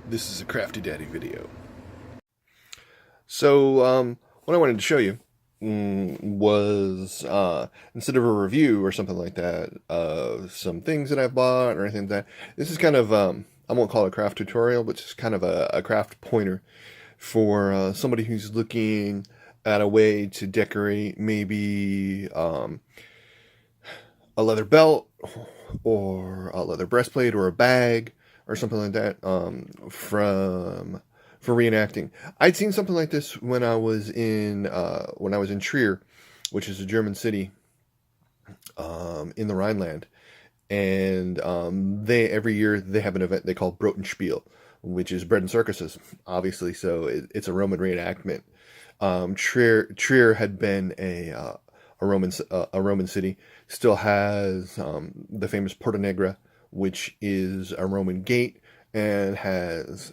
This is a Crafty Daddy video. So, what I wanted to show you was, instead of a review or something like that, of some things that I've bought or anything like that, this is kind of, I won't call it a craft tutorial, but just kind of a craft pointer for somebody who's looking at a way to decorate maybe a leather belt or a leather breastplate or a bag or something like that for reenacting. I'd seen something like this when I was in Trier, which is a German city in the Rhineland, and they every year they have an event they call Brotenspiel, which is bread and circuses, obviously. So it's a Roman reenactment. Trier had been a Roman city, still has the famous Porta Negra, which is a Roman gate, and has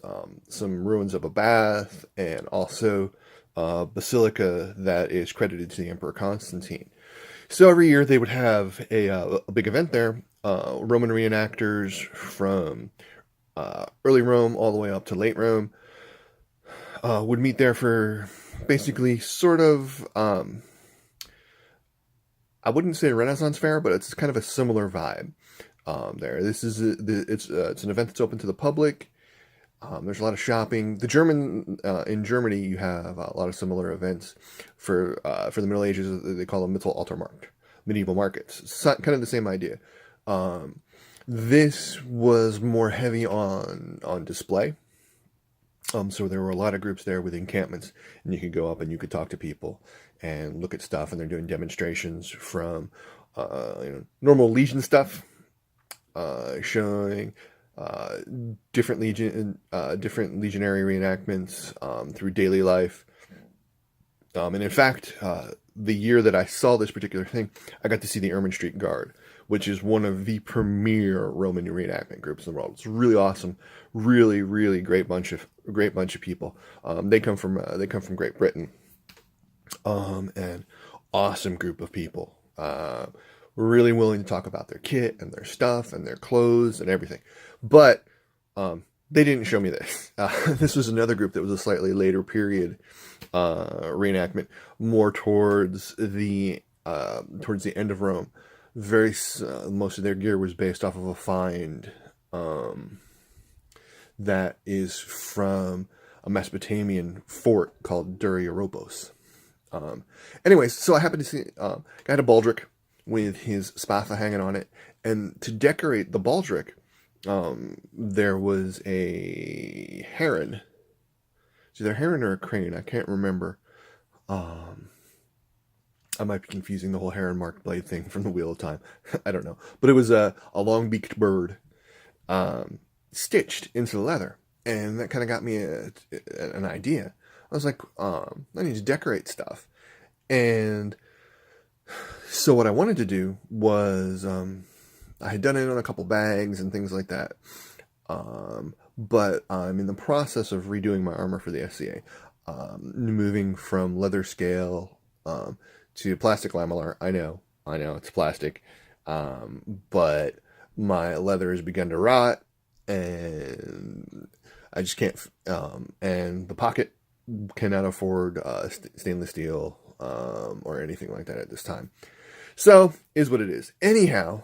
some ruins of a bath, and also a basilica that is credited to the Emperor Constantine. So every year they would have a big event there. Roman reenactors from early Rome all the way up to late Rome would meet there for basically sort of I wouldn't say a Renaissance fair, but it's kind of a similar vibe there. This is it's an event that's open to the public. There's a lot of shopping. In Germany, you have a lot of similar events for the Middle Ages. They call them Mittelaltermarkt, medieval markets. So, kind of the same idea. This was more heavy on display. So there were a lot of groups there with encampments, and you could go up and you could talk to people and look at stuff, and they're doing demonstrations from normal Legion stuff, showing different legionary reenactments through daily life. And in fact, the year that I saw this particular thing, I got to see the Ermine Street Guard, which is one of the premier Roman reenactment groups in the world. It's really awesome, really, really great bunch of people. They come from Great Britain, and awesome group of people. Really willing to talk about their kit and their stuff and their clothes and everything. But they didn't show me this. This was another group that was a slightly later period reenactment, more towards the end of Rome. Most of their gear was based off of a find that is from a Mesopotamian fort called Duriaropos. Anyways, so I happened to see guy had a baldric with his spatha hanging on it, and to decorate the baldric, there was a heron. It's either a heron or a crane. I can't remember. I might be confusing the whole heron marked blade thing from the Wheel of Time. I don't know. But it was a long-beaked bird stitched into the leather. And that kind of got me an idea. I was like, I need to decorate stuff. And so what I wanted to do was, I had done it on a couple bags and things like that. But I'm in the process of redoing my armor for the SCA. Moving from leather scale to plastic lamellar. I know, it's plastic. But my leather has begun to rot, and I just can't, and the pocket cannot afford stainless steel or anything like that at this time. So, is what it is. Anyhow,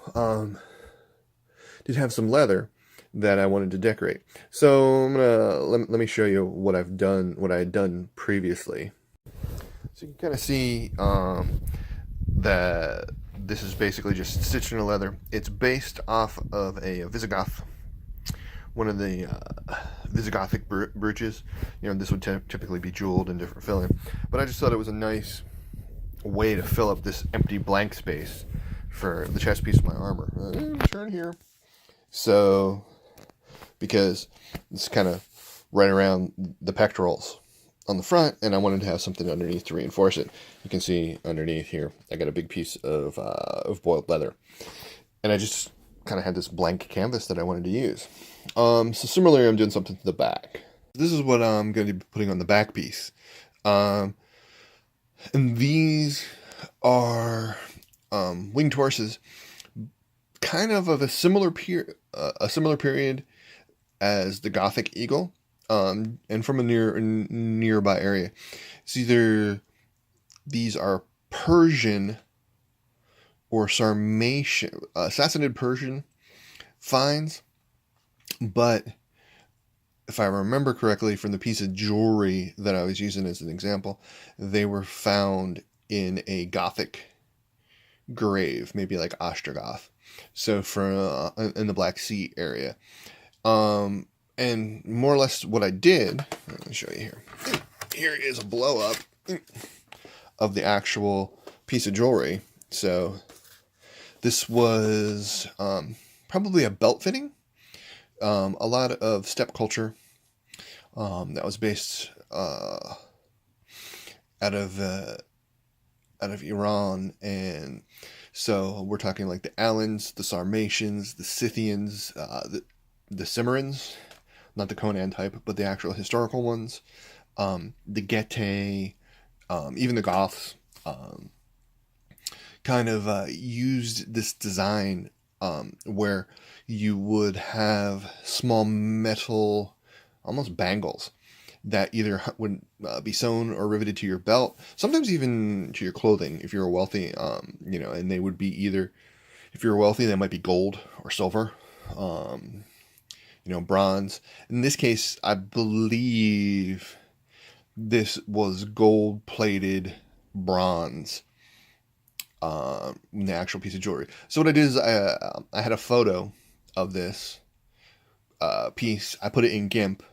did have some leather that I wanted to decorate. So I'm gonna let me show you what I had done previously. So you can kind of see that this is basically just stitched in a leather. It's based off of a Visigoth, one of the Visigothic brooches. This would typically be jeweled and different filling, but I just thought it was a nice way to fill up this empty blank space for the chest piece of my armor. Turn here. So, because it's kind of right around the pectorals on the front, and I wanted to have something underneath to reinforce it. You can see underneath here, I got a big piece of boiled leather, and I just kind of had this blank canvas that I wanted to use. So similarly, I'm doing something to the back. This is what I'm going to be putting on the back piece. And these are winged horses, kind of a similar period as the Gothic eagle. and from a nearby area. It's either these are Persian or Sarmatian, assassinated Persian finds, but if I remember correctly from the piece of jewelry that I was using as an example, they were found in a Gothic grave, maybe like Ostrogoth, so from in the Black Sea area. And more or less what I did, let me show you here. Here is a blow up of the actual piece of jewelry. So this was probably a belt fitting. A lot of steppe culture that was based out of Iran, and so we're talking like the Alans, the Sarmatians, the Scythians, the Cimmerians, not the Conan type, but the actual historical ones, the Getae, even the Goths, kind of used this design where you would have small metal, almost bangles, that either would be sewn or riveted to your belt, sometimes even to your clothing if you're wealthy, and they would be either, if you're wealthy, they might be gold or silver, bronze. In this case, I believe this was gold-plated bronze, in the actual piece of jewelry. So what I did is I had a photo of this piece. I put it in GIMP,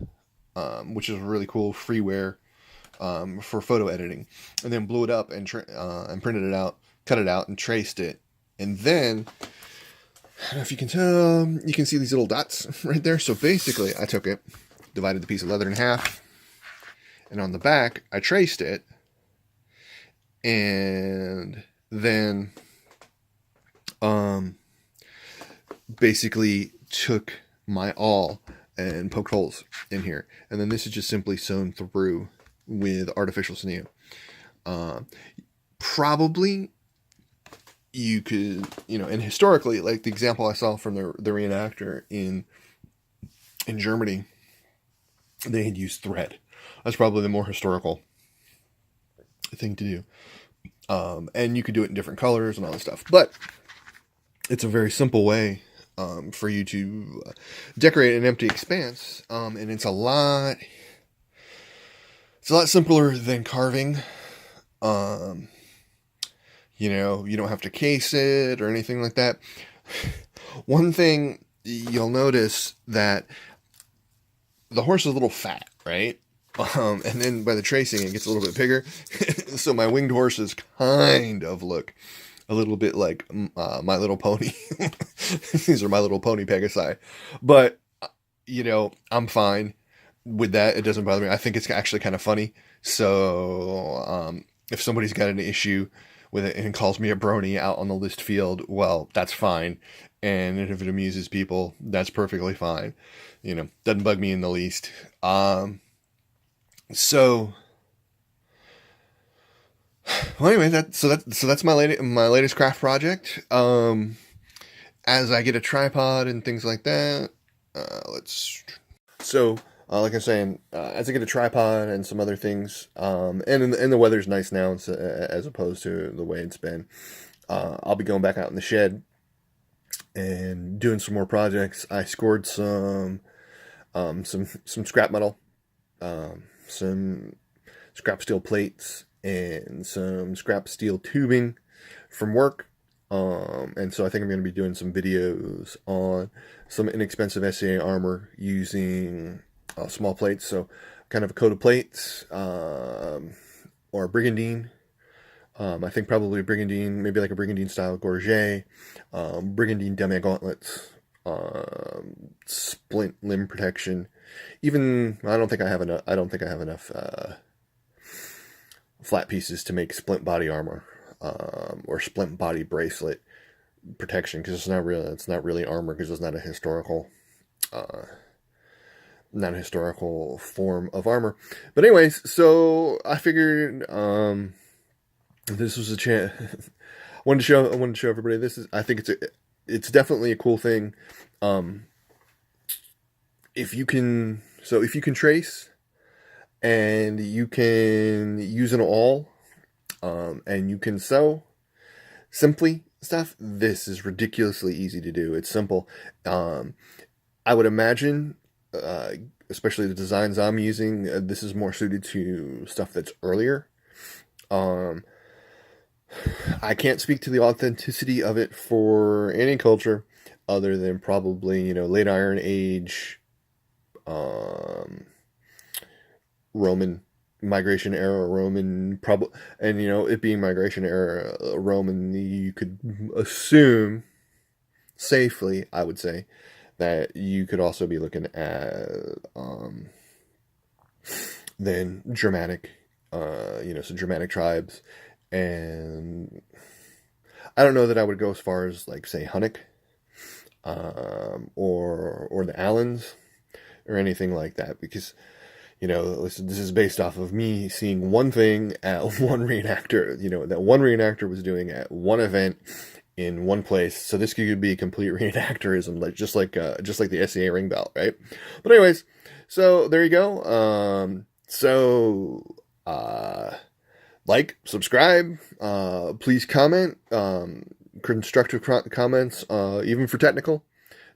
which is really cool freeware for photo editing, and then blew it up and printed it out, cut it out, and traced it. And then, I don't know if you can tell, you can see these little dots right there. So basically, I took it, divided the piece of leather in half, and on the back, I traced it, and then basically took my awl and poked holes in here, and then this is just simply sewn through with artificial sinew. Probably you could, and historically, like the example I saw from the reenactor in Germany, they had used thread. That's probably the more historical thing to do. And you could do it in different colors and all this stuff, but it's a very simple way for you to decorate an empty expanse, and it's a lot simpler than carving. You don't have to case it or anything like that. One thing you'll notice that the horse is a little fat, right? And then by the tracing, it gets a little bit bigger. So my winged horses kind of look a little bit like My Little Pony. These are My Little Pony Pegasi. But, I'm fine with that. It doesn't bother me. I think it's actually kind of funny. So if somebody's got an issue with it and calls me a brony out on the list field, well, that's fine. And if it amuses people, that's perfectly fine. Doesn't bug me in the least. So, well, anyway, that's my latest craft project. As I get a tripod and things like that, like I'm saying, as I get a tripod and some other things, and the weather's nice now, as opposed to the way it's been, I'll be going back out in the shed and doing some more projects. I scored some scrap metal, some scrap steel plates, and some scrap steel tubing from work. And so I think I'm going to be doing some videos on some inexpensive SCA armor using small plates. So kind of a coat of plates, or a brigandine. I think probably brigandine, maybe like a brigandine style gorget, brigandine demi gauntlets, splint limb protection. Even I don't think I have enough flat pieces to make splint body armor, or splint body bracelet protection, because it's not really armor, because it's not a historical form of armor. But anyways, so I figured this was a chance. I wanted to show everybody this. I think it's definitely a cool thing. If you can So if you can trace and you can use an awl, and you can sew simply stuff, this is ridiculously easy to do. It's simple. Um, I would imagine, uh, especially the designs I'm using, this is more suited to stuff that's earlier. Um, I can't speak to the authenticity of it for any culture other than probably, late Iron Age, um, Roman migration era Roman, probably, and it being migration era Roman, you could assume safely, I would say, that you could also be looking at then Germanic, some Germanic tribes, and I don't know that I would go as far as like say Hunnic, or the Allens or anything like that, because listen, this is based off of me seeing one thing at one reenactor, that one reenactor was doing at one event in one place. So this could be complete reenactorism, like just like the SCA ring belt, right? But anyways, so there you go. Like, subscribe, please comment, constructive comments, even for technical.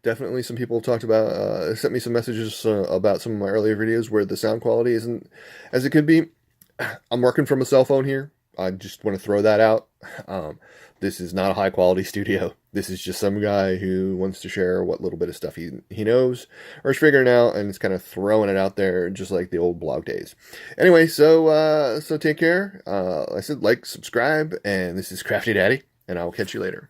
Definitely, some people talked about, sent me some messages about some of my earlier videos where the sound quality isn't as it could be. I'm working from a cell phone here. I just want to throw that out. This is not a high quality studio. This is just some guy who wants to share what little bit of stuff he knows or is figuring out, and it's kind of throwing it out there just like the old blog days. Anyway, so take care. I said like, subscribe, and this is Crafty Daddy, and I will catch you later.